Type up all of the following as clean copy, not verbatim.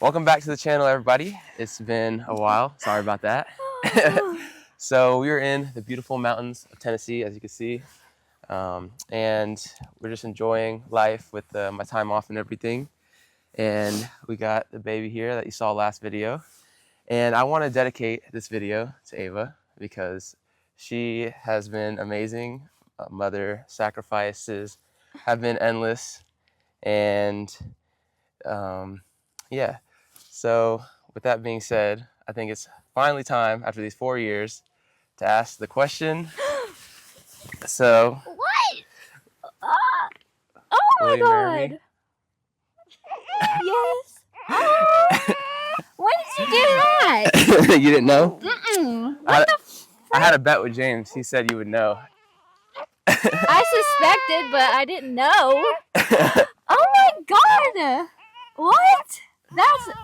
Welcome back to the channel, everybody. It's been a while. Sorry about that. So we are in the beautiful mountains of Tennessee, as you can see, and we're just enjoying life with my time off and everything. And we got the baby here that you saw last video. And I want to dedicate this video to Ava because she has been amazing. Mother sacrifices have been endless, and yeah. So with that being said, I think it's finally time after these 4 years to ask the question. So What? Oh will my you marry me? god! Yes. Oh, when did you do that? You didn't know? What I had a bet with James. He said you would know. I suspected, but I didn't know. Oh my god! What?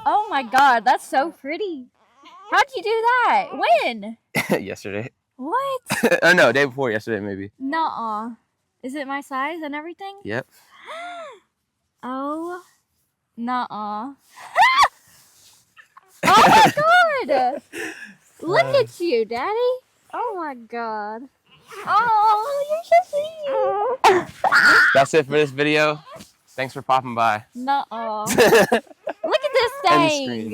Oh my god, that's so pretty. How'd you do that? When? Yesterday. What? Oh no, day before yesterday maybe. Nuh-uh. Is it my size and everything? Yep. Oh. Nuh-uh. Oh my god! Look at you, Daddy. Oh my god. Oh, you're so sweet. That's it for this video. Thanks for popping by. Nuh-uh. Look at this End thing. screen.